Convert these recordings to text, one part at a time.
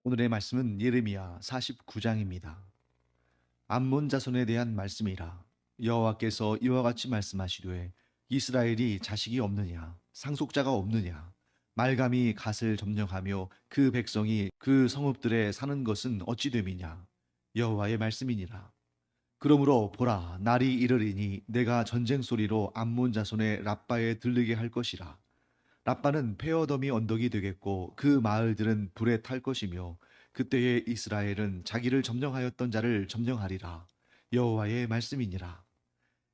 오늘의 말씀은 예레미야 49장입니다. 암몬 자손에 대한 말씀이라. 여호와께서 이와 같이 말씀하시되 이스라엘이 자식이 없느냐 상속자가 없느냐 말감이 갓을 점령하며 그 백성이 그 성읍들에 사는 것은 어찌 됨이냐 여호와의 말씀이니라. 그러므로 보라 날이 이르리니 내가 전쟁 소리로 암몬 자손의 랍바에 들리게 할 것이라. 라빠는 페어더미 언덕이 되겠고 그 마을들은 불에 탈 것이며 그때에 이스라엘은 자기를 점령하였던 자를 점령하리라. 여호와의 말씀이니라.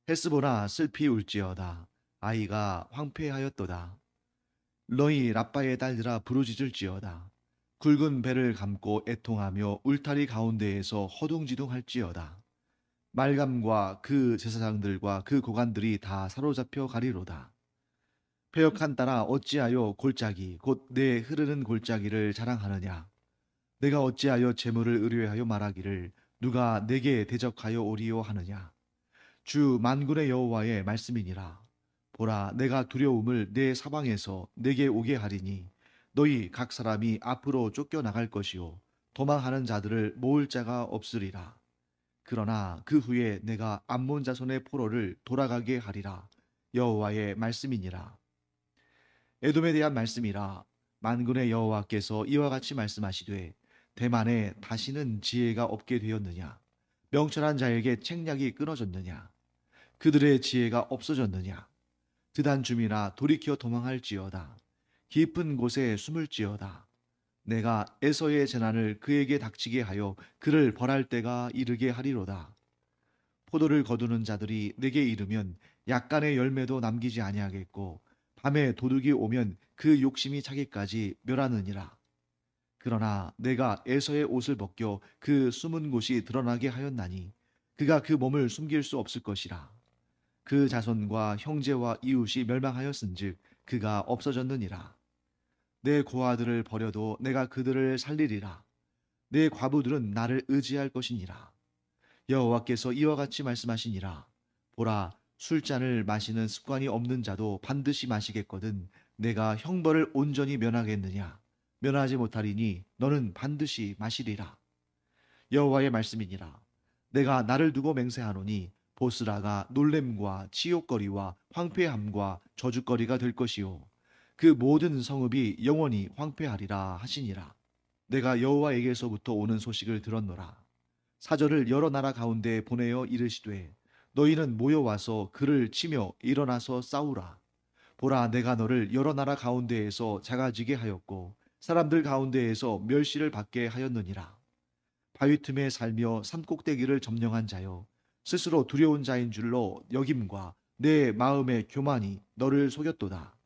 헤스보나 슬피 울지어다. 아이가 황폐하였도다. 너희 라빠의 딸들아 부르짖을지어다. 굵은 배를 감고 애통하며 울타리 가운데에서 허둥지둥할지어다. 말감과 그 제사장들과 그 고관들이 다 사로잡혀 가리로다. 패역한 따라 어찌하여 골짜기 곧 내 흐르는 골짜기를 자랑하느냐. 내가 어찌하여 재물을 의뢰하여 말하기를 누가 내게 대적하여 오리요 하느냐. 주 만군의 여호와의 말씀이니라. 보라 내가 두려움을 내 사방에서 내게 오게 하리니 너희 각 사람이 앞으로 쫓겨나갈 것이요 도망하는 자들을 모을 자가 없으리라. 그러나 그 후에 내가 암몬 자손의 포로를 돌아가게 하리라. 여호와의 말씀이니라. 에돔에 대한 말씀이라. 만군의 여호와께서 이와 같이 말씀하시되 대만에 다시는 지혜가 없게 되었느냐. 명철한 자에게 책략이 끊어졌느냐. 그들의 지혜가 없어졌느냐. 드단 줌이나 돌이켜 도망할지어다. 깊은 곳에 숨을지어다. 내가 에서의 재난을 그에게 닥치게 하여 그를 벌할 때가 이르게 하리로다. 포도를 거두는 자들이 내게 이르면 약간의 열매도 남기지 아니하겠고 밤에 도둑이 오면 그 욕심이 차기까지 멸하느니라. 그러나 내가 에서의 옷을 벗겨 그 숨은 곳이 드러나게 하였나니 그가 그 몸을 숨길 수 없을 것이라. 그 자손과 형제와 이웃이 멸망하였은즉 그가 없어졌느니라. 내 고아들을 버려도 내가 그들을 살리리라. 내 과부들은 나를 의지할 것이니라. 여호와께서 이와 같이 말씀하시니라. 보라 술잔을 마시는 습관이 없는 자도 반드시 마시겠거든 내가 형벌을 온전히 면하겠느냐. 면하지 못하리니 너는 반드시 마시리라. 여호와의 말씀이니라. 내가 나를 두고 맹세하노니 보스라가 놀램과 치욕거리와 황폐함과 저주거리가 될 것이요 그 모든 성읍이 영원히 황폐하리라 하시니라. 내가 여호와에게서부터 오는 소식을 들었노라. 사절을 여러 나라 가운데 보내어 이르시되 너희는 모여와서 그를 치며 일어나서 싸우라. 보라 내가 너를 여러 나라 가운데에서 작아지게 하였고 사람들 가운데에서 멸시를 받게 하였느니라. 바위 틈에 살며 산꼭대기를 점령한 자여 스스로 두려운 자인 줄로 여김과 내 마음의 교만이 너를 속였도다.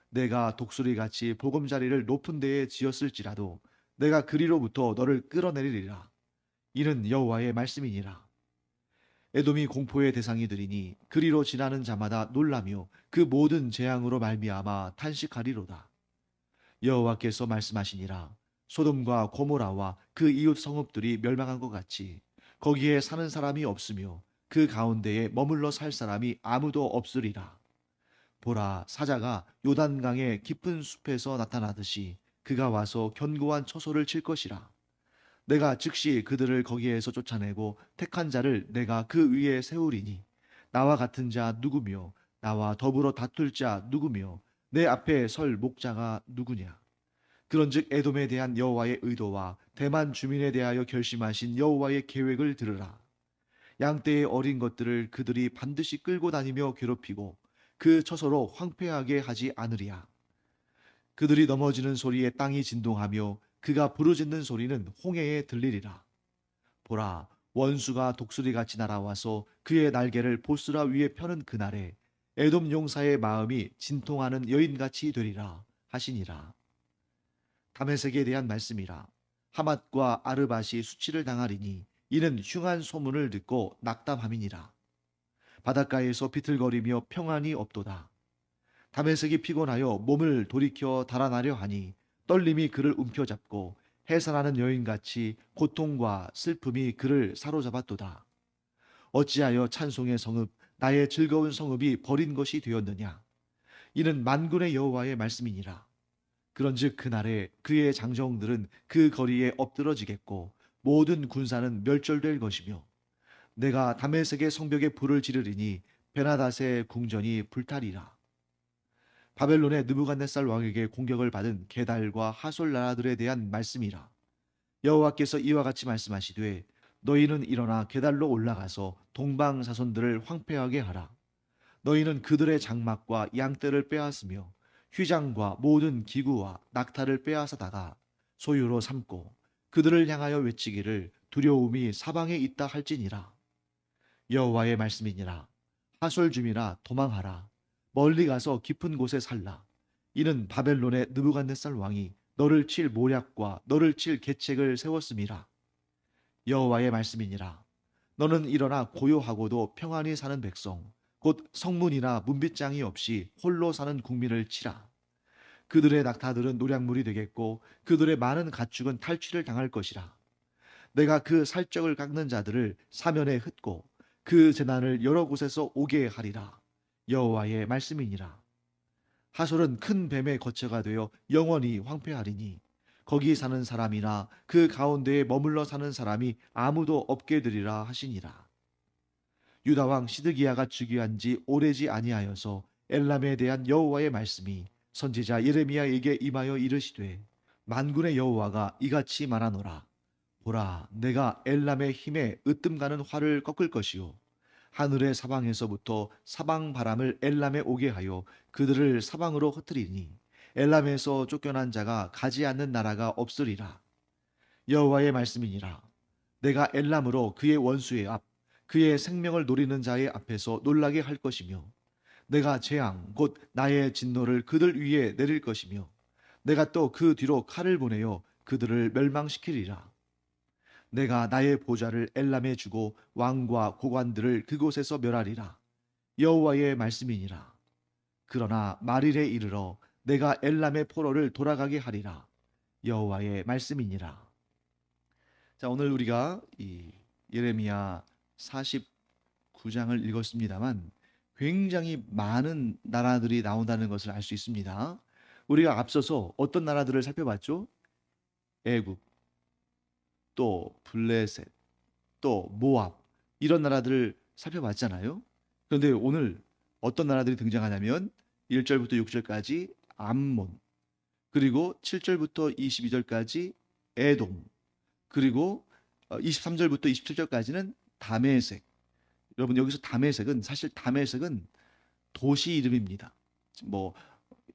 내가 독수리같이 보금자리를 높은 데에 지었을지라도 내가 그리로부터 너를 끌어내리리라. 이는 여호와의 말씀이니라. 에돔이 공포의 대상이 되리니 그리로 지나는 자마다 놀라며 그 모든 재앙으로 말미암아 탄식하리로다. 여호와께서 말씀하시니라. 소돔과 고모라와 그 이웃 성읍들이 멸망한 것 같이 거기에 사는 사람이 없으며 그 가운데에 머물러 살 사람이 아무도 없으리라. 보라 사자가 요단강의 깊은 숲에서 나타나듯이 그가 와서 견고한 처소를 칠 것이라. 내가 즉시 그들을 거기에서 쫓아내고 택한 자를 내가 그 위에 세우리니 나와 같은 자 누구며 나와 더불어 다툴 자 누구며 내 앞에 설 목자가 누구냐. 그런즉 에돔에 대한 여호와의 의도와 대만 주민에 대하여 결심하신 여호와의 계획을 들으라. 양떼의 어린 것들을 그들이 반드시 끌고 다니며 괴롭히고 그 처소로 황폐하게 하지 않으리야. 그들이 넘어지는 소리에 땅이 진동하며 그가 부르짖는 소리는 홍해에 들리리라. 보라 원수가 독수리같이 날아와서 그의 날개를 보스라 위에 펴는 그날에 에돔 용사의 마음이 진통하는 여인같이 되리라 하시니라. 다메섹에 대한 말씀이라. 하맛과 아르밧이 수치를 당하리니 이는 흉한 소문을 듣고 낙담함이니라. 바닷가에서 비틀거리며 평안이 없도다. 다메섹이 피곤하여 몸을 돌이켜 달아나려 하니 떨림이 그를 움켜잡고 해산하는 여인같이 고통과 슬픔이 그를 사로잡았도다. 어찌하여 찬송의 성읍 나의 즐거운 성읍이 버린 것이 되었느냐. 이는 만군의 여호와의 말씀이니라. 그런즉 그날에 그의 장정들은 그 거리에 엎드러지겠고 모든 군사는 멸절될 것이며 내가 다메섹의 성벽에 불을 지르리니 베나닷의 궁전이 불타리라. 바벨론의 느부갓네살 왕에게 공격을 받은 게달과 하솔 나라들에 대한 말씀이라. 여호와께서 이와 같이 말씀하시되 너희는 일어나 게달로 올라가서 동방 자손들을 황폐하게 하라. 너희는 그들의 장막과 양떼를 빼앗으며 휘장과 모든 기구와 낙타를 빼앗아다가 소유로 삼고 그들을 향하여 외치기를 두려움이 사방에 있다 할지니라. 여호와의 말씀이니라. 하솔 줌이라 도망하라. 멀리 가서 깊은 곳에 살라. 이는 바벨론의 느부갓네살 왕이 너를 칠 모략과 너를 칠 계책을 세웠음이라. 여호와의 말씀이니라. 너는 일어나 고요하고도 평안히 사는 백성 곧 성문이나 문빗장이 없이 홀로 사는 국민을 치라. 그들의 낙타들은 노략물이 되겠고 그들의 많은 가축은 탈취를 당할 것이라. 내가 그 살적을 깎는 자들을 사면에 흩고 그 재난을 여러 곳에서 오게 하리라. 여호와의 말씀이니라. 하솔은 큰 뱀의 거처가 되어 영원히 황폐하리니 거기 사는 사람이나 그 가운데에 머물러 사는 사람이 아무도 없게 되리라 하시니라. 유다 왕 시드기야가 즉위한 지 오래지 아니하여서 엘람에 대한 여호와의 말씀이 선지자 예레미야에게 임하여 이르시되 만군의 여호와가 이같이 말하노라. 보라, 내가 엘람의 힘에 으뜸가는 활을 꺾을 것이요 하늘의 사방에서부터 사방 바람을 엘람에 오게 하여 그들을 사방으로 흩트리니 엘람에서 쫓겨난 자가 가지 않는 나라가 없으리라. 여호와의 말씀이니라. 내가 엘람으로 그의 원수의 앞 그의 생명을 노리는 자의 앞에서 놀라게 할 것이며 내가 재앙 곧 나의 진노를 그들 위에 내릴 것이며 내가 또 그 뒤로 칼을 보내어 그들을 멸망시키리라. 내가 나의 보좌를 엘람에 주고 왕과 고관들을 그곳에서 멸하리라. 여호와의 말씀이니라. 그러나 말일에 이르러 내가 엘람의 포로를 돌아가게 하리라. 여호와의 말씀이니라. 자, 오늘 우리가 이 예레미야 49장을 읽었습니다만 굉장히 많은 나라들이 나온다는 것을 알 수 있습니다. 우리가 앞서서 어떤 나라들을 살펴봤죠? 애굽, 또 블레셋, 또 모압 이런 나라들을 살펴봤잖아요. 그런데 오늘 어떤 나라들이 등장하냐면 1절부터 6절까지 암몬, 그리고 7절부터 22절까지 에돔, 그리고 23절부터 27절까지는 다메섹. 여러분 여기서 다메섹은 사실 다메섹은 도시 이름입니다. 뭐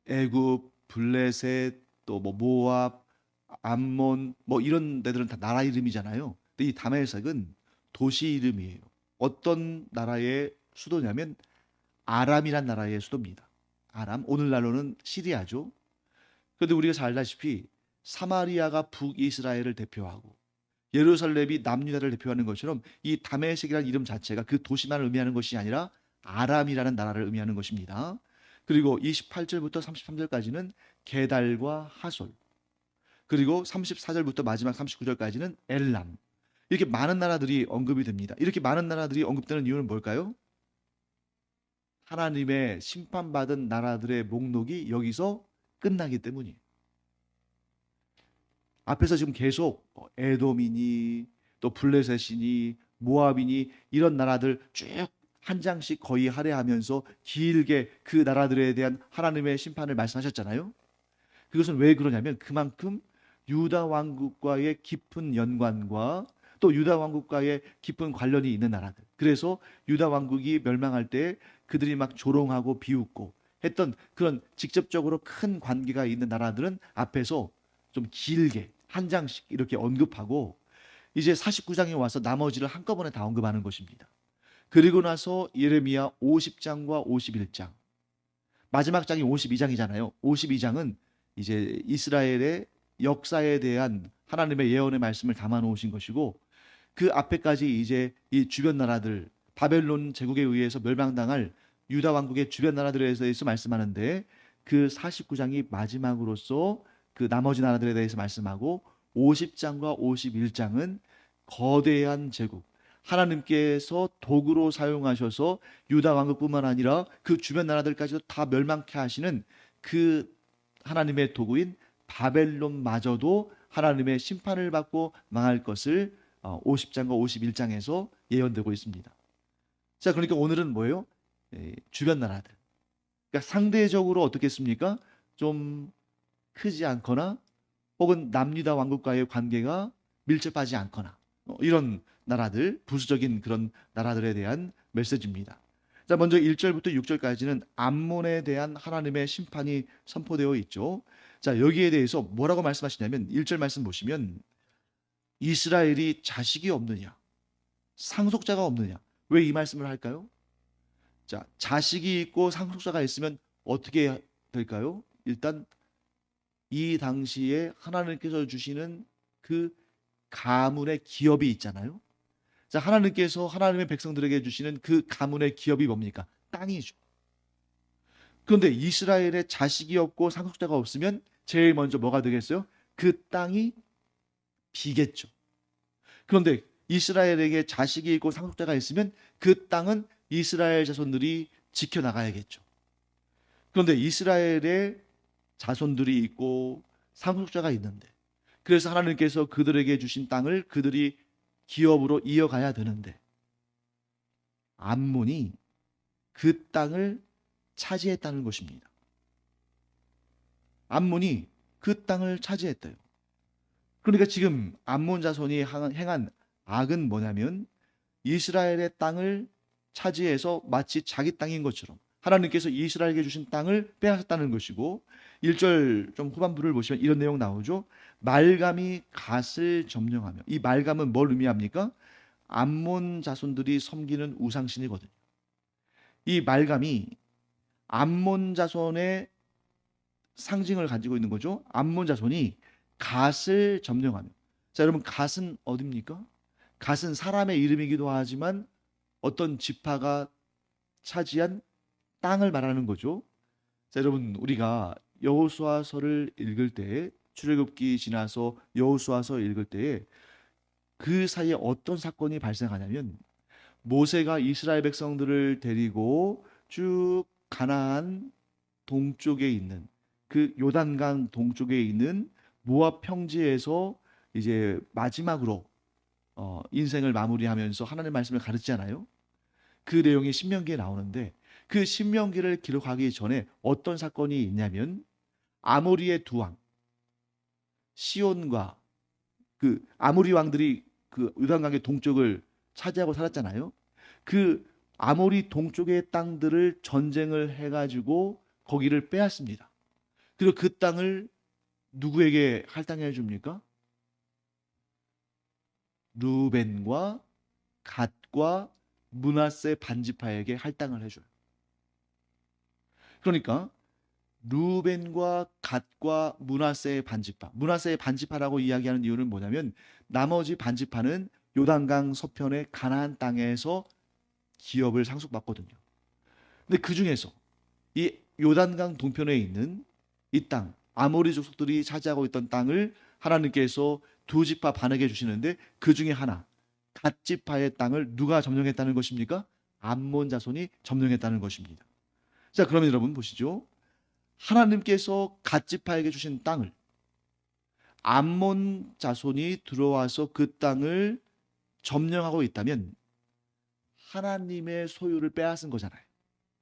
애굽, 블레셋, 또 뭐 모압, 암몬 뭐 이런 데들은 다 나라 이름이잖아요. 근데 이 다메섹은 도시 이름이에요. 어떤 나라의 수도냐면 아람이란 나라의 수도입니다. 아람, 오늘날로는 시리아죠. 그런데 우리가 잘 알다시피 사마리아가 북이스라엘을 대표하고 예루살렘이 남유다를 대표하는 것처럼 이 다메섹이라는 이름 자체가 그 도시만을 의미하는 것이 아니라 아람이라는 나라를 의미하는 것입니다. 그리고 28절부터 33절까지는 게달과 하솔, 그리고 34절부터 마지막 39절까지는 엘람. 이렇게 많은 나라들이 언급이 됩니다. 이렇게 많은 나라들이 언급되는 이유는 뭘까요? 하나님의 심판받은 나라들의 목록이 여기서 끝나기 때문이에요. 앞에서 지금 계속 에돔이니 또 블레셋이니 모압이니 이런 나라들 쭉 한 장씩 거의 할애하면서 길게 그 나라들에 대한 하나님의 심판을 말씀하셨잖아요. 그것은 왜 그러냐면 그만큼 유다 왕국과의 깊은 연관과 또 유다 왕국과의 깊은 관련이 있는 나라들. 그래서 유다 왕국이 멸망할 때 그들이 막 조롱하고 비웃고 했던 그런 직접적으로 큰 관계가 있는 나라들은 앞에서 좀 길게 한 장씩 이렇게 언급하고 이제 49장에 와서 나머지를 한꺼번에 다 언급하는 것입니다. 그리고 나서 예레미야 50장과 51장, 마지막 장이 52장이잖아요. 52장은 이제 이스라엘의 역사에 대한 하나님의 예언의 말씀을 담아 놓으신 것이고 그 앞에까지 이제 이 주변 나라들 바벨론 제국에 의해서 멸망당할 유다 왕국의 주변 나라들에 대해서 말씀하는데 그 49장이 마지막으로서 그 나머지 나라들에 대해서 말씀하고 50장과 51장은 거대한 제국, 하나님께서 도구로 사용하셔서 유다 왕국뿐만 아니라 그 주변 나라들까지도 다 멸망케 하시는 그 하나님의 도구인 바벨론마저도 하나님의 심판을 받고 망할 것을 50장과 51장에서 예언되고 있습니다. 자, 그러니까 오늘은 뭐예요? 주변 나라들. 그러니까 상대적으로 어떻겠습니까? 좀 크지 않거나 혹은 남유다 왕국과의 관계가 밀접하지 않거나 이런 나라들, 부수적인 그런 나라들에 대한 메시지입니다. 자, 먼저 1절부터 6절까지는 암몬에 대한 하나님의 심판이 선포되어 있죠. 자, 여기에 대해서 뭐라고 말씀하시냐면 1절 말씀 보시면 이스라엘이 자식이 없느냐, 상속자가 없느냐. 왜 이 말씀을 할까요? 자, 자식이 있고 상속자가 있으면 어떻게 될까요? 일단 이 당시에 하나님께서 주시는 그 가문의 기업이 있잖아요. 자, 하나님께서 하나님의 백성들에게 주시는 그 가문의 기업이 뭡니까? 땅이죠. 그런데 이스라엘에 자식이 없고 상속자가 없으면 제일 먼저 뭐가 되겠어요? 그 땅이 비겠죠. 그런데 이스라엘에게 자식이 있고 상속자가 있으면 그 땅은 이스라엘 자손들이 지켜나가야겠죠. 그런데 이스라엘에 자손들이 있고 상속자가 있는데, 그래서 하나님께서 그들에게 주신 땅을 그들이 기업으로 이어가야 되는데 암몬이 그 땅을 차지했다는 것입니다. 암몬이 그 땅을 차지했대요. 그러니까 지금 암몬 자손이 행한 악은 뭐냐면 이스라엘의 땅을 차지해서 마치 자기 땅인 것처럼 하나님께서 이스라엘에게 주신 땅을 빼앗았다는 것이고, 1절 좀 후반부를 보시면 이런 내용 나오죠. 말감이 갓을 점령하며, 이 말감은 뭘 의미합니까? 암몬 자손들이 섬기는 우상신이거든요. 이 말감이 암몬 자손의 상징을 가지고 있는 거죠. 암몬 자손이 갓을 점령하며. 자, 여러분, 갓은 어디입니까? 갓은 사람의 이름이기도 하지만 어떤 지파가 차지한 땅을 말하는 거죠. 자, 여러분, 우리가 여호수아서를 읽을 때, 출애굽기 지나서 여호수아서 읽을 때 그 사이에 어떤 사건이 발생하냐면 모세가 이스라엘 백성들을 데리고 쭉 가나안 동쪽에 있는 그 요단강 동쪽에 있는 모압 평지에서 이제 마지막으로 인생을 마무리하면서 하나님의 말씀을 가르치잖아요. 그 내용이 신명기에 나오는데, 그 신명기를 기록하기 전에 어떤 사건이 있냐면 아모리의 두 왕 시온과 그 아모리 왕들이 그 요단강의 동쪽을 차지하고 살았잖아요. 그 아모리 동쪽의 땅들을 전쟁을 해가지고 거기를 빼앗습니다. 그리고 그 땅을 누구에게 할당해 줍니까? 루벤과 갓과 므낫세 반지파에게 할당을 해줘요. 그러니까 루벤과 갓과 므낫세의 반지파, 므낫세의 반지파라고 이야기하는 이유는 뭐냐면 나머지 반지파는 요단강 서편의 가나안 땅에서 기업을 상속받거든요. 근데 그 중에서 이 요단강 동편에 있는 이 땅, 아모리 족속들이 차지하고 있던 땅을 하나님께서 두 지파 반에게 주시는데, 그 중에 하나 갓 지파의 땅을 누가 점령했다는 것입니까? 암몬 자손이 점령했다는 것입니다. 자, 그러면 여러분 보시죠. 하나님께서 갓 지파에게 주신 땅을 암몬 자손이 들어와서 그 땅을 점령하고 있다면 하나님의 소유를 빼앗은 거잖아요.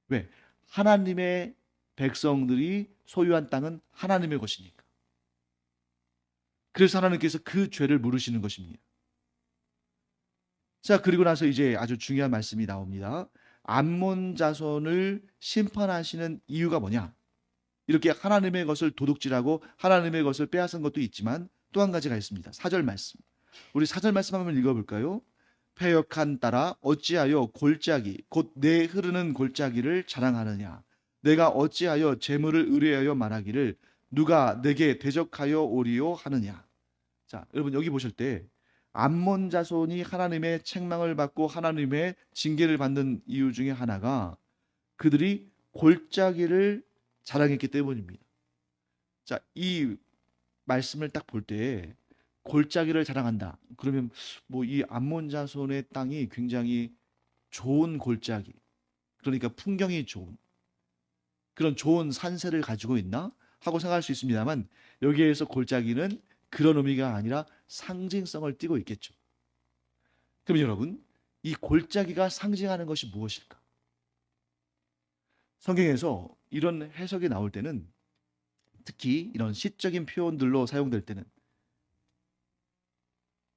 왜? 하나님의 백성들이 소유한 땅은 하나님의 것이니까. 그래서 하나님께서 그 죄를 물으시는 것입니다. 자, 그리고 나서 이제 아주 중요한 말씀이 나옵니다. 암몬 자손을 심판하시는 이유가 뭐냐? 이렇게 하나님의 것을 도둑질하고 하나님의 것을 빼앗은 것도 있지만 또 한 가지가 있습니다. 4절 말씀. 우리 4절 말씀 한번 읽어볼까요? 패역한 딸아 어찌하여 골짜기 곧 내 흐르는 골짜기를 자랑하느냐? 내가 어찌하여 재물을 의뢰하여 말하기를 누가 내게 대적하여 오리요 하느냐? 자, 여러분 여기 보실 때 암몬 자손이 하나님의 책망을 받고 하나님의 징계를 받는 이유 중에 하나가 그들이 골짜기를 자랑했기 때문입니다. 자, 이 말씀을 딱 볼 때 골짜기를 자랑한다. 그러면 뭐 이 암몬 자손의 땅이 굉장히 좋은 골짜기, 그러니까 풍경이 좋은 그런 좋은 산세를 가지고 있나? 하고 생각할 수 있습니다만 여기에서 골짜기는 그런 의미가 아니라 상징성을 띠고 있겠죠. 그럼 여러분, 이 골짜기가 상징하는 것이 무엇일까? 성경에서 이런 해석이 나올 때는 특히 이런 시적인 표현들로 사용될 때는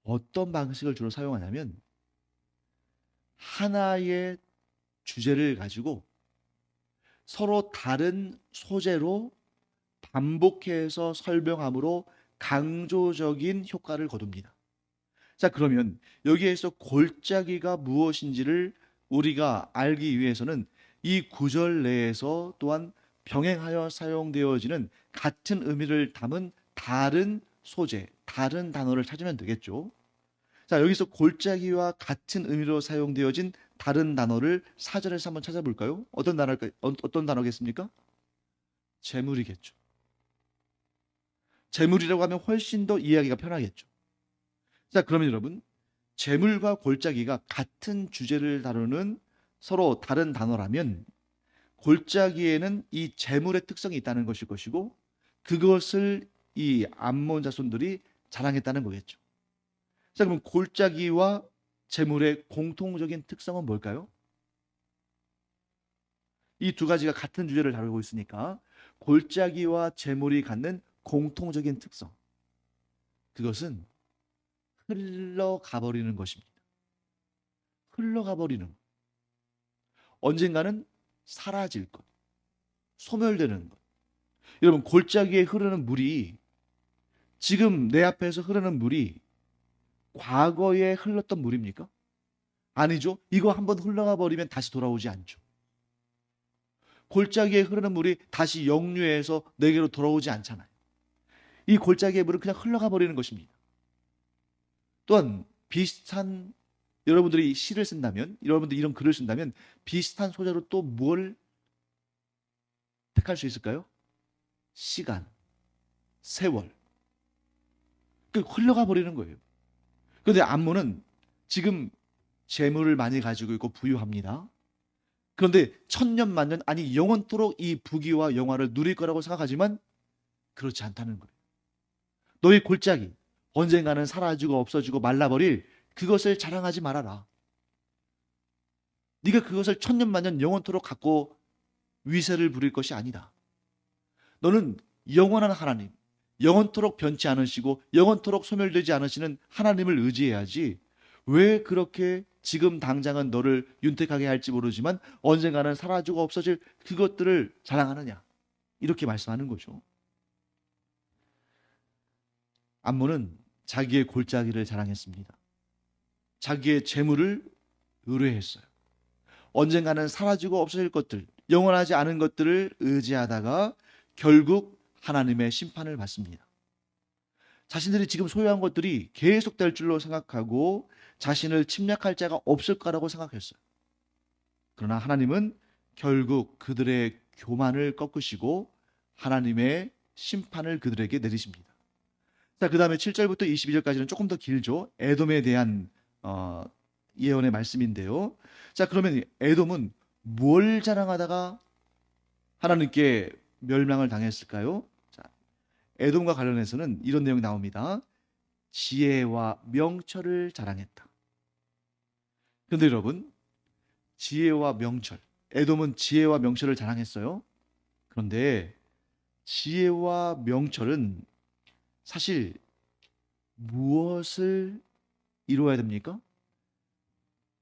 어떤 방식을 주로 사용하냐면 하나의 주제를 가지고 서로 다른 소재로 반복해서 설명함으로 강조적인 효과를 거둡니다. 자, 그러면 여기에서 골짜기가 무엇인지를 우리가 알기 위해서는 이 구절 내에서 또한 병행하여 사용되어지는 같은 의미를 담은 다른 소재, 다른 단어를 찾으면 되겠죠. 자, 여기서 골짜기와 같은 의미로 사용되어진 다른 단어를 사전에서 한번 찾아볼까요? 어떤 단어겠습니까? 재물이겠죠. 재물이라고 하면 훨씬 더 이해하기가 편하겠죠. 자, 그러면 여러분, 재물과 골짜기가 같은 주제를 다루는 서로 다른 단어라면 골짜기에는 이 재물의 특성이 있다는 것일 것이고 그것을 이 암몬 자손들이 자랑했다는 거겠죠. 자, 그럼 골짜기와 재물의 공통적인 특성은 뭘까요? 이 두 가지가 같은 주제를 다루고 있으니까 골짜기와 재물이 갖는 공통적인 특성, 그것은 흘러가 버리는 것입니다. 흘러가 버리는 것. 언젠가는 사라질 것, 소멸되는 것. 여러분, 골짜기에 흐르는 물이 지금 내 앞에서 흐르는 물이 과거에 흘렀던 물입니까? 아니죠. 이거 한번 흘러가 버리면 다시 돌아오지 않죠. 골짜기에 흐르는 물이 다시 역류해서 내게로 돌아오지 않잖아요. 이 골짜기의 물은 그냥 흘러가 버리는 것입니다. 또한 비슷한, 여러분들이 시를 쓴다면, 여러분들이 이런 글을 쓴다면 비슷한 소재로 또 뭘 택할 수 있을까요? 시간, 세월. 그 흘러가 버리는 거예요. 그런데 안모는 지금 재물을 많이 가지고 있고 부유합니다. 그런데 천년 만년, 아니 영원토록 이 부귀와 영화를 누릴 거라고 생각하지만 그렇지 않다는 거예요. 너의 골짜기, 언젠가는 사라지고 없어지고 말라버릴 그것을 자랑하지 말아라. 네가 그것을 천년 만년 영원토록 갖고 위세를 부릴 것이 아니다. 너는 영원한 하나님, 영원토록 변치 않으시고 영원토록 소멸되지 않으시는 하나님을 의지해야지, 왜 그렇게 지금 당장은 너를 윤택하게 할지 모르지만 언젠가는 사라지고 없어질 그것들을 자랑하느냐, 이렇게 말씀하는 거죠. 암몬은 자기의 골짜기를 자랑했습니다. 자기의 재물을 의뢰했어요. 언젠가는 사라지고 없어질 것들, 영원하지 않은 것들을 의지하다가 결국 하나님의 심판을 받습니다. 자신들이 지금 소유한 것들이 계속될 줄로 생각하고 자신을 침략할 자가 없을 거라고 생각했어요. 그러나 하나님은 결국 그들의 교만을 꺾으시고 하나님의 심판을 그들에게 내리십니다. 자, 그 다음에 7절부터 22절까지는 조금 더 길죠. 에돔에 대한 예언의 말씀인데요. 자, 그러면 에돔은 뭘 자랑하다가 하나님께 멸망을 당했을까요? 자, 에돔과 관련해서는 이런 내용이 나옵니다. 지혜와 명철을 자랑했다. 그런데 여러분, 지혜와 명철, 에돔은 지혜와 명철을 자랑했어요. 그런데 지혜와 명철은 사실 무엇을 이루어야 됩니까?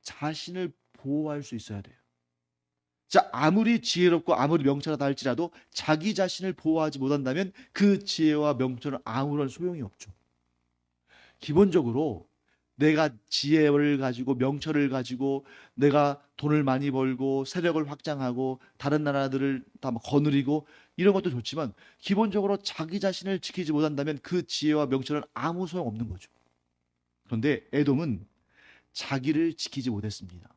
자신을 보호할 수 있어야 돼요. 자, 아무리 지혜롭고 아무리 명철하다 할지라도 자기 자신을 보호하지 못한다면 그 지혜와 명철은 아무런 소용이 없죠. 기본적으로 내가 지혜를 가지고 명철을 가지고 내가 돈을 많이 벌고 세력을 확장하고 다른 나라들을 다 거느리고 이런 것도 좋지만 기본적으로 자기 자신을 지키지 못한다면 그 지혜와 명철은 아무 소용 없는 거죠. 그런데 에돔은 자기를 지키지 못했습니다.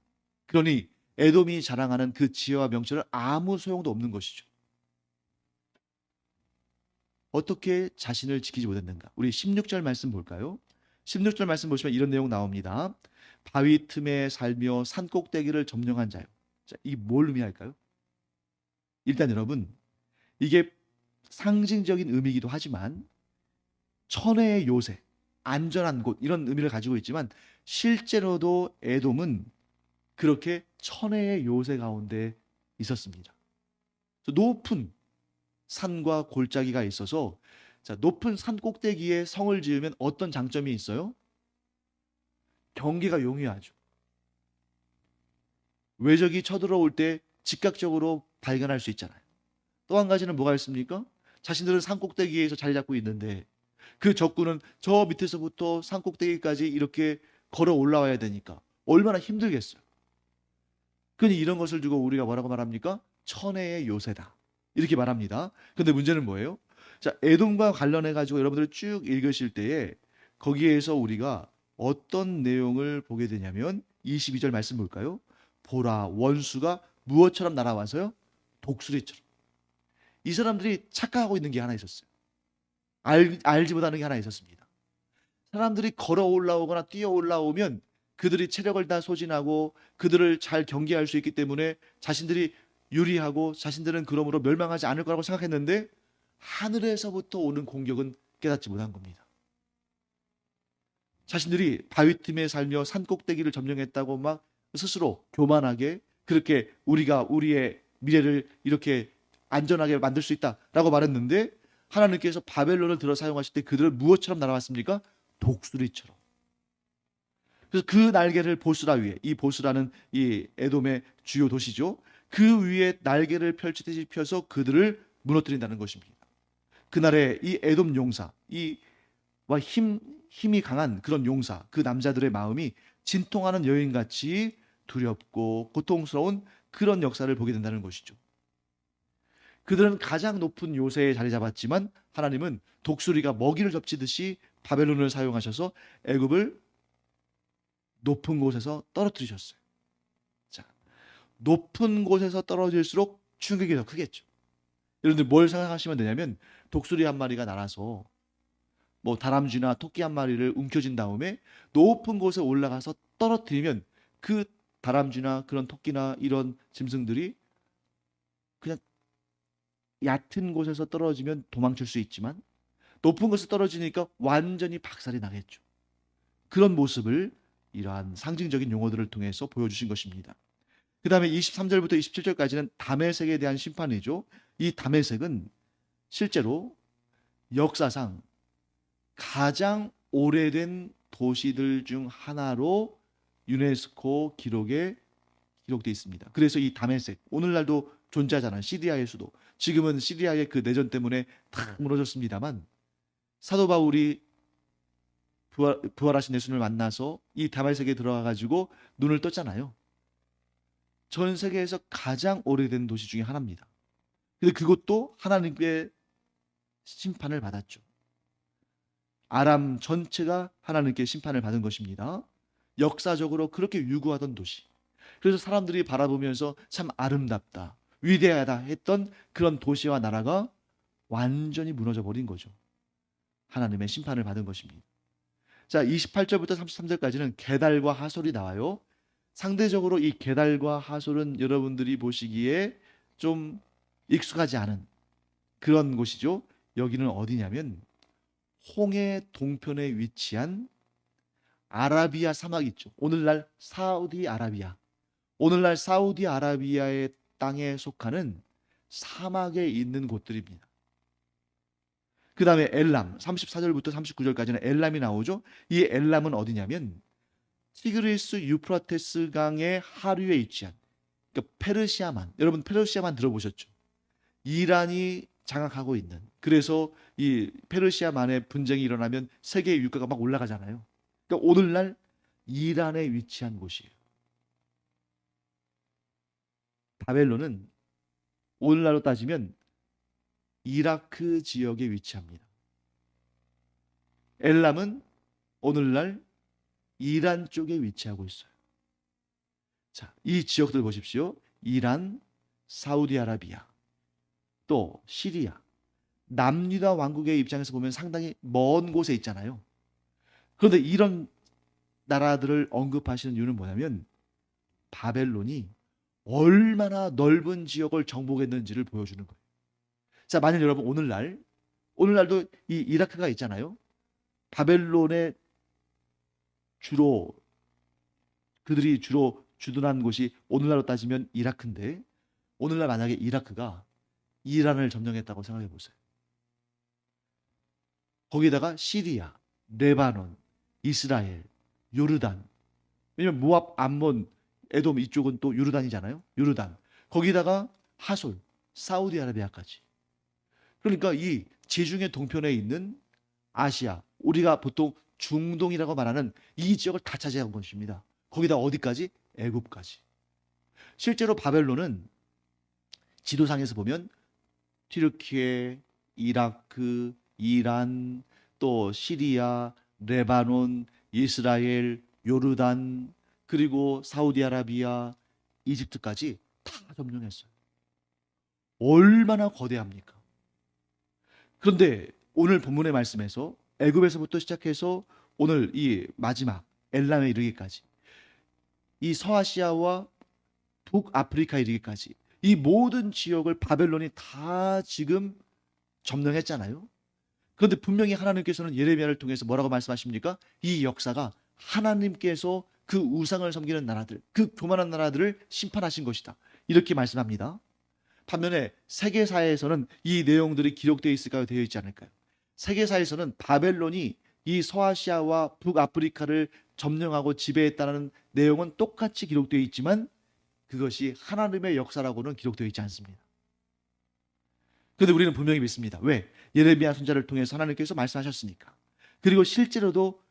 그러니 에돔이 자랑하는 그 지혜와 명철은 아무 소용도 없는 것이죠. 어떻게 자신을 지키지 못했는가? 우리 16절 말씀 볼까요? 16절 말씀 보시면 이런 내용 나옵니다. 바위 틈에 살며 산 꼭대기를 점령한 자요. 자, 이 뭘 의미할까요? 일단 여러분, 이게 상징적인 의미이기도 하지만 천혜의 요새, 안전한 곳 이런 의미를 가지고 있지만 실제로도 에돔은 그렇게 천혜의 요새 가운데 있었습니다. 높은 산과 골짜기가 있어서 자, 높은 산 꼭대기에 성을 지으면 어떤 장점이 있어요? 경계가 용이하죠. 외적이 쳐들어올 때 즉각적으로 발견할 수 있잖아요. 또 한 가지는 뭐가 있습니까? 자신들은 산 꼭대기에서 자리 잡고 있는데 그 적군은 저 밑에서부터 산 꼭대기까지 이렇게 걸어 올라와야 되니까 얼마나 힘들겠어요. 그러니 이런 것을 두고 우리가 뭐라고 말합니까? 천혜의 요새다. 이렇게 말합니다. 근데 문제는 뭐예요? 자, 에돔과 관련해 가지고 여러분들 쭉 읽으실 때에 거기에서 우리가 어떤 내용을 보게 되냐면 22절 말씀 볼까요? 보라, 원수가 무엇처럼 날아와서요? 독수리처럼. 이 사람들이 착각하고 있는 게 하나 있었어요. 알지 못하는 게 하나 있었습니다. 사람들이 걸어 올라오거나 뛰어 올라오면 그들이 체력을 다 소진하고 그들을 잘 경계할 수 있기 때문에 자신들이 유리하고 자신들은 그러므로 멸망하지 않을 거라고 생각했는데 하늘에서부터 오는 공격은 깨닫지 못한 겁니다. 자신들이 바위 틈에 살며 산 꼭대기를 점령했다고 막 스스로 교만하게 그렇게 우리가 우리의 미래를 이렇게 안전하게 만들 수 있다라고 말했는데 하나님께서 바벨론을 들어 사용하실 때 그들을 무엇처럼 날아왔습니까? 독수리처럼. 그래서 그 날개를 보스라 위에, 이 보스라는 이 에돔의 주요 도시죠. 그 위에 날개를 펼치듯이 펴서 그들을 무너뜨린다는 것입니다. 그날의 이 에돔 용사, 이와 힘이 강한 그런 용사, 그 남자들의 마음이 진통하는 여인같이 두렵고 고통스러운 그런 역사를 보게 된다는 것이죠. 그들은 가장 높은 요새에 자리 잡았지만 하나님은 독수리가 먹이를 접치듯이 바벨론을 사용하셔서 애굽을 높은 곳에서 떨어뜨리셨어요. 자, 높은 곳에서 떨어질수록 충격이 더 크겠죠. 여러분들 뭘 생각하시면 되냐면 독수리 한 마리가 날아서 뭐 다람쥐나 토끼 한 마리를 움켜쥔 다음에 높은 곳에 올라가서 떨어뜨리면 그 다람쥐나 그런 토끼나 이런 짐승들이 그냥 얕은 곳에서 떨어지면 도망칠 수 있지만 높은 곳에 떨어지니까 완전히 박살이 나겠죠. 그런 모습을 이러한 상징적인 용어들을 통해서 보여주신 것입니다. 그 다음에 23절부터 27절까지는 다메섹에 대한 심판이죠. 이 다메섹은 실제로 역사상 가장 오래된 도시들 중 하나로 유네스코 기록에 기록되어 있습니다. 그래서 이 다메섹, 오늘날도 존재하잖아요. 시리아의 수도. 지금은 시리아의 그 내전 때문에 다 무너졌습니다만 사도 바울이 부활하신 예수님을 만나서 이 다메섹에 들어가 가지고 눈을 떴잖아요. 전 세계에서 가장 오래된 도시 중에 하나입니다. 근데 그것도 하나님께 심판을 받았죠. 아람 전체가 하나님께 심판을 받은 것입니다. 역사적으로 그렇게 유구하던 도시. 그래서 사람들이 바라보면서 참 아름답다, 위대하다 했던 그런 도시와 나라가 완전히 무너져 버린 거죠. 하나님의 심판을 받은 것입니다. 자, 28절부터 33절까지는 게달과 하솔이 나와요. 상대적으로 이 게달과 하솔은 여러분들이 보시기에 좀 익숙하지 않은 그런 곳이죠. 여기는 어디냐면 홍해 동편에 위치한 아라비아 사막 있죠. 오늘날 사우디아라비아. 오늘날 사우디아라비아의 땅에 속하는 사막에 있는 곳들입니다. 그 다음에 엘람, 34절부터 39절까지는 엘람이 나오죠. 이 엘람은 어디냐면 티그리스 유프라테스 강의 하류에 위치한, 그러니까 페르시아만, 여러분 페르시아만 들어보셨죠? 이란이 장악하고 있는, 그래서 이 페르시아만의 분쟁이 일어나면 세계의 유가가 막 올라가잖아요. 그러니까 오늘날 이란에 위치한 곳이에요. 바벨론은 오늘날로 따지면 이라크 지역에 위치합니다. 엘람은 오늘날 이란 쪽에 위치하고 있어요. 자, 이 지역들 보십시오. 이란, 사우디아라비아, 또 시리아, 남유다 왕국의 입장에서 보면 상당히 먼 곳에 있잖아요. 그런데 이런 나라들을 언급하시는 이유는 뭐냐면 바벨론이 얼마나 넓은 지역을 정복했는지를 보여주는 거예요. 자, 만약 여러분 오늘날도 이 이라크가 있잖아요. 바벨론의 주로 그들이 주로 주둔한 곳이 오늘날로 따지면 이라크인데, 오늘날 만약에 이라크가 이란을 점령했다고 생각해 보세요. 거기다가 시리아, 레바논, 이스라엘, 요르단. 왜냐면 모압, 암몬, 에돔 이쪽은 또 요르단이잖아요. 요르단. 거기다가 하솔, 사우디아라비아까지. 그러니까 이 지중해 동편에 있는 아시아, 우리가 보통 중동이라고 말하는 이 지역을 다 차지한 것입니다. 거기다 어디까지? 애굽까지. 실제로 바벨론은 지도상에서 보면 튀르키예, 이라크, 이란, 또 시리아, 레바논, 이스라엘, 요르단, 그리고 사우디아라비아, 이집트까지 다 점령했어요. 얼마나 거대합니까? 그런데 오늘 본문의 말씀에서 애굽에서부터 시작해서 오늘 이 마지막 엘람에 이르기까지, 이 서아시아와 북아프리카에 이르기까지 이 모든 지역을 바벨론이 다 지금 점령했잖아요. 그런데 분명히 하나님께서는 예레미야를 통해서 뭐라고 말씀하십니까? 이 역사가 하나님께서 그 우상을 섬기는 나라들, 그 교만한 나라들을 심판하신 것이다. 이렇게 말씀합니다. 반면에 세계사에서는 이 내용들이 기록되어 있을까요? 되어 있지 않을까요? 세계사에서는 바벨론이 이 서아시아와 북아프리카를 점령하고 지배했다는 내용은 똑같이 기록되어 있지만 그것이 하나님의 역사라고는 기록되어 있지 않습니다. 그런데 우리는 분명히 믿습니다. 왜? 예레미야 선지자를 통해서 하나님께서 말씀하셨으니까. 그리고 실제로도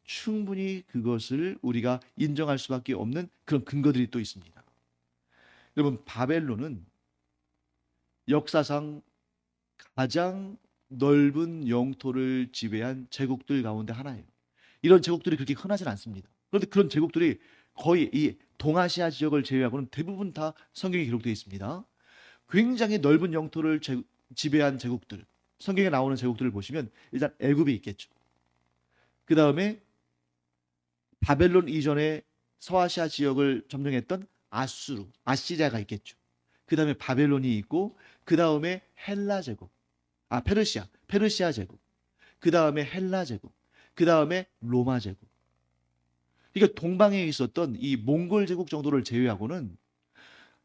충분히 그것을 우리가 인정할 수밖에 없는 그런 근거들이 또 있습니다. 여러분, 바벨론은 역사상 가장 넓은 영토를 지배한 제국들 가운데 하나예요. 이런 제국들이 그렇게 흔하진 않습니다. 그런데 그런 제국들이 거의 이 동아시아 지역을 제외하고는 대부분 다 성경에 기록되어 있습니다. 굉장히 넓은 영토를 지배한 제국들, 성경에 나오는 제국들을 보시면 일단 애굽이 있겠죠. 그 다음에 바벨론 이전에 서아시아 지역을 점령했던 아시리아가 있겠죠. 그 다음에 바벨론이 있고, 그 다음에 헬라 제국, 페르시아 제국, 그 다음에 헬라 제국, 그 다음에 로마 제국. 그러니까 동방에 있었던 이 몽골 제국 정도를 제외하고는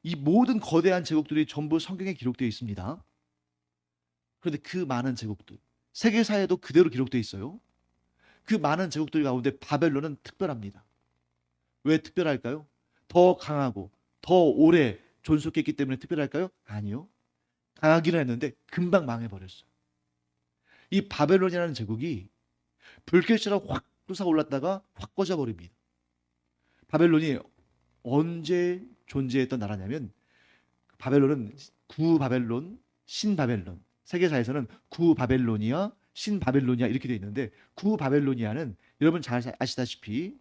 이 모든 거대한 제국들이 전부 성경에 기록되어 있습니다. 그런데 그 많은 제국들, 세계사에도 그대로 기록되어 있어요. 그 많은 제국들 가운데 바벨론은 특별합니다. 왜 특별할까요? 더 강하고 더 오래 존속했기 때문에 특별할까요? 아니요. 강하기는 했는데 금방 망해버렸어요. 이 바벨론이라는 제국이 불꽃처럼 확 솟아올랐다가 확 꺼져버립니다. 바벨론이 언제 존재했던 나라냐면, 바벨론은 구바벨론, 신바벨론, 세계사에서는 구바벨로니아, 신바벨로니아 이렇게 되어 있는데, 구바벨로니아는 여러분 잘 아시다시피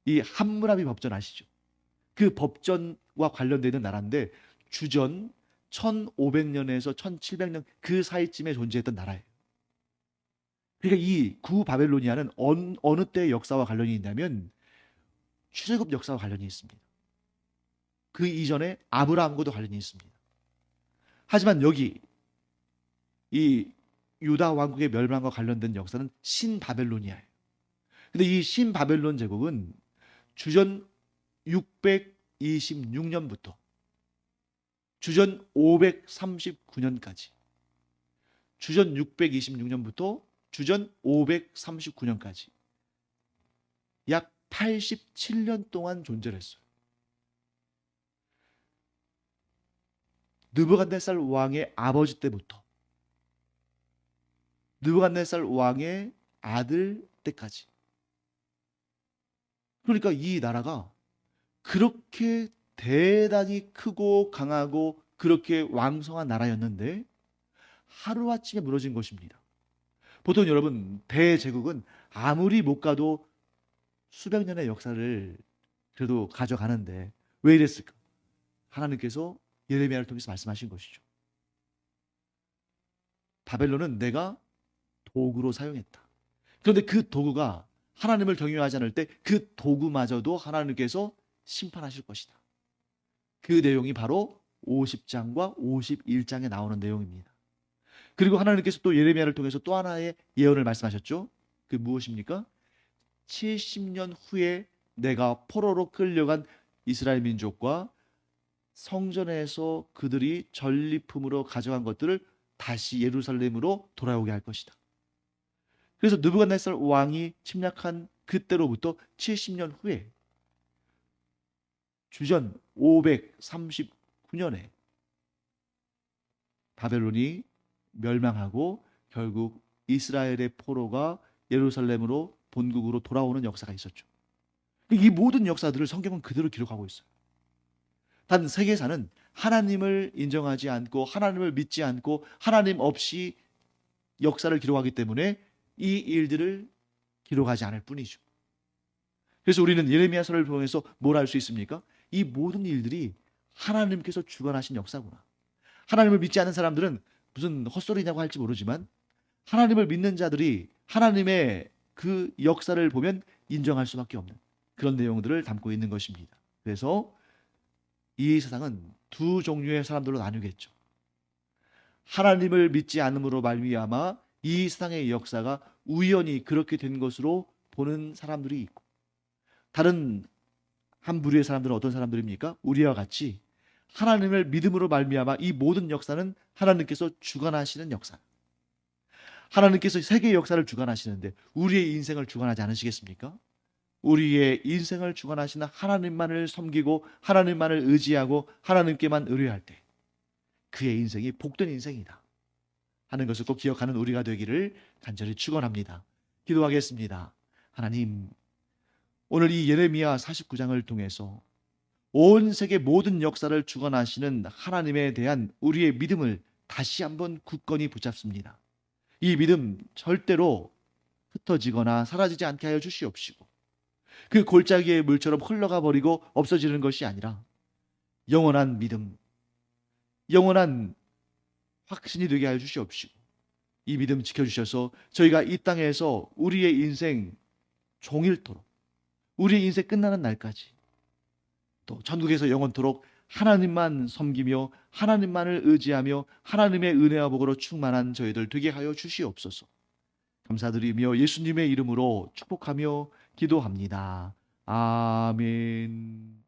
이 함무라비 법전 아시죠? 그 법전과 관련되는 나라인데 주전 1500년에서 1700년 그 사이쯤에 존재했던 나라예요. 그러니까 이 구바벨로니아는 어느 때의 역사와 관련이 있냐면 출애굽 역사와 관련이 있습니다. 그 이전에 아브라함과도 관련이 있습니다. 하지만 여기 이 유다 왕국의 멸망과 관련된 역사는 신바벨로니아예요. 근데 이 신바벨론 제국은 주전 626년부터 주전 539년까지, 주전 626년부터 주전 539년까지 약 87년 동안 존재를 했어요. 느부갓네살 왕의 아버지 때부터 느부갓네살 왕의 아들 때까지. 그러니까 이 나라가 그렇게 대단히 크고 강하고 그렇게 왕성한 나라였는데 하루아침에 무너진 것입니다. 보통 여러분, 대제국은 아무리 못 가도 수백 년의 역사를 그래도 가져가는데 왜 이랬을까? 하나님께서 예레미야를 통해서 말씀하신 것이죠. 바벨론은 내가 도구로 사용했다. 그런데 그 도구가 하나님을 경외하지 않을 때 그 도구마저도 하나님께서 심판하실 것이다. 그 내용이 바로 50장과 51장에 나오는 내용입니다. 그리고 하나님께서 또 예레미야를 통해서 또 하나의 예언을 말씀하셨죠. 그 무엇입니까? 70년 후에 내가 포로로 끌려간 이스라엘 민족과 성전에서 그들이 전리품으로 가져간 것들을 다시 예루살렘으로 돌아오게 할 것이다. 그래서 느부갓네살 왕이 침략한 그때로부터 70년 후에 주전 539년에 바벨론이 멸망하고 결국 이스라엘의 포로가 예루살렘으로 본국으로 돌아오는 역사가 있었죠. 이 모든 역사들을 성경은 그대로 기록하고 있어요. 단 세계사는 하나님을 인정하지 않고 하나님을 믿지 않고 하나님 없이 역사를 기록하기 때문에 이 일들을 기록하지 않을 뿐이죠. 그래서 우리는 예레미야서를 통해서 뭘 알 수 있습니까? 이 모든 일들이 하나님께서 주관하신 역사구나. 하나님을 믿지 않는 사람들은 무슨 헛소리냐고 할지 모르지만 하나님을 믿는 자들이 하나님의 그 역사를 보면 인정할 수밖에 없는 그런 내용들을 담고 있는 것입니다. 그래서 이 세상은 두 종류의 사람들로 나뉘겠죠. 하나님을 믿지 않음으로 말미암아 이 세상의 역사가 우연히 그렇게 된 것으로 보는 사람들이 있고, 다른 한 부류의 사람들은 어떤 사람들입니까? 우리와 같이 하나님을 믿음으로 말미암아 이 모든 역사는 하나님께서 주관하시는 역사. 하나님께서 세계의 역사를 주관하시는데 우리의 인생을 주관하지 않으시겠습니까? 우리의 인생을 주관하시는 하나님만을 섬기고 하나님만을 의지하고 하나님께만 의뢰할 때 그의 인생이 복된 인생이다 하는 것을 꼭 기억하는 우리가 되기를 간절히 축원합니다. 기도하겠습니다. 하나님, 오늘 이 예레미야 49장을 통해서 온 세계 모든 역사를 주관하시는 하나님에 대한 우리의 믿음을 다시 한번 굳건히 붙잡습니다. 이 믿음 절대로 흩어지거나 사라지지 않게 하여 주시옵시고, 그 골짜기의 물처럼 흘러가 버리고 없어지는 것이 아니라 영원한 믿음, 영원한 확신이 되게 하여 주시옵시고, 이 믿음 지켜주셔서 저희가 이 땅에서 우리의 인생 종일토록, 우리의 인생 끝나는 날까지, 또 전국에서 영원토록 하나님만 섬기며 하나님만을 의지하며 하나님의 은혜와 복으로 충만한 저희들 되게 하여 주시옵소서. 감사드리며 예수님의 이름으로 축복하며 기도합니다. 아멘.